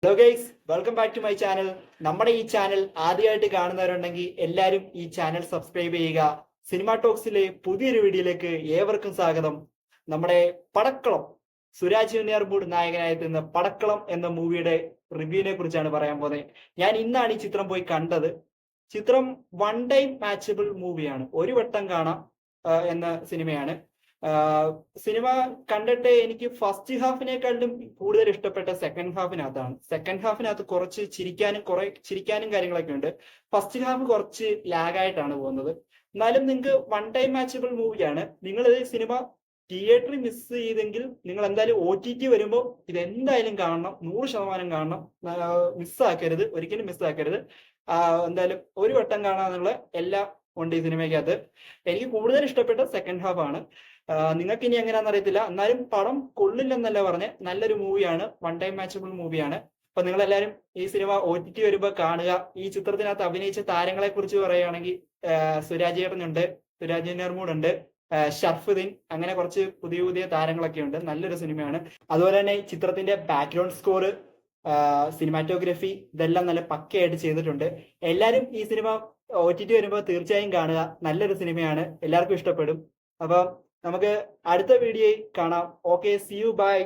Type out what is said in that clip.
Hello guys, welcome back to my channel. നമ്മുടെ ഈ channel ആദ്യമായിട്ട് കാണുന്നവരുണ്ടെങ്കിൽ എല്ലാവരും ഈ ചാനൽ സബ്സ്ക്രൈബ് ചെയ്യുക. സിനിമാ ടോക്സിലെ പുതിയൊരു വീഡിയോയിലേക്ക് ഏവർക്കും സ്വാഗതം. നമ്മുടെ പടക്കളം, സുരാജ് വെഞ്ഞാറമൂട് നായകനായെത്തുന്ന പടക്കളം എന്ന മൂവിയുടെ റിവ്യൂവിനെ കുറിച്ചാണ് പറയാൻ പോകുന്നത്. ഞാൻ ഇന്നാണ് ഈ ചിത്രം പോയി കണ്ടത്. ചിത്രം വൺ ടൈം മാച്ചബിൾ മൂവിയാണ്, ഒരു വട്ടം കാണാം എന്ന സിനിമയാണ്. സിനിമ കണ്ടിട്ട് എനിക്ക് ഫസ്റ്റ് ഹാഫിനെക്കാളും കൂടുതൽ ഇഷ്ടപ്പെട്ട സെക്കൻഡ് ഹാഫിനകത്താണ്. സെക്കൻഡ് ഹാഫിനകത്ത് കുറച്ച് ചിരിക്കാനും കാര്യങ്ങളൊക്കെ ഉണ്ട്. ഫസ്റ്റ് ഹാഫ് കുറച്ച് ലാഗായിട്ടാണ് പോകുന്നത്. എന്നാലും നിങ്ങൾക്ക് വൺ ടൈം മാച്ചബിൾ മൂവിയാണ്. നിങ്ങൾ ഈ സിനിമ തിയേറ്ററിൽ മിസ് ചെയ്തെങ്കിൽ നിങ്ങൾ എന്തായാലും OTT വരുമ്പോൾ ഇതെന്തായാലും കാണണം, 100% കാണണം. മിസ്സാക്കരുത്, ഒരിക്കലും മിസ്സാക്കരുത്. എന്തായാലും ഒരു വട്ടം കാണാനുള്ള എല്ലാം ഉണ്ട് ഈ സിനിമയ്ക്കകത്ത്. എനിക്ക് കൂടുതൽ ഇഷ്ടപ്പെട്ട സെക്കൻഡ് ഹാഫ് ആണ്. നിങ്ങൾക്ക് ഇനി എങ്ങനെയാണെന്ന് അറിയത്തില്ല, എന്നാലും പടം കൊള്ളില്ലെന്നല്ല പറഞ്ഞ് നല്ലൊരു മൂവിയാണ്, വൺ ടൈം മാച്ചബിൾ മൂവിയാണ്. അപ്പൊ നിങ്ങൾ എല്ലാവരും ഈ സിനിമ OTT വരുമ്പോൾ കാണുക. ഈ ചിത്രത്തിനകത്ത് അഭിനയിച്ച താരങ്ങളെ കുറിച്ച് പറയുകയാണെങ്കിൽ സുരാജ് ചേട്ടനുണ്ട്, സുരാജ് വെഞ്ഞാറമൂടുണ്ട്, ഷർഫുദ്ദീൻ, അങ്ങനെ കുറച്ച് പുതിയ പുതിയ താരങ്ങളൊക്കെ ഉണ്ട്. നല്ലൊരു സിനിമയാണ്. അതുപോലെ തന്നെ ഈ ചിത്രത്തിന്റെ ബാക്ക്ഗ്രൗണ്ട് സ്കോർ, സിനിമാറ്റോഗ്രഫി, ഇതെല്ലാം നല്ല പക്കയായിട്ട് ചെയ്തിട്ടുണ്ട്. എല്ലാവരും ഈ സിനിമ OTT വരുമ്പോൾ തീർച്ചയായും കാണുക. നല്ലൊരു സിനിമയാണ്, എല്ലാവർക്കും ഇഷ്ടപ്പെടും. അപ്പം നമുക്ക് അടുത്ത വീഡിയോയിൽ കാണാം. Okay, see you, by.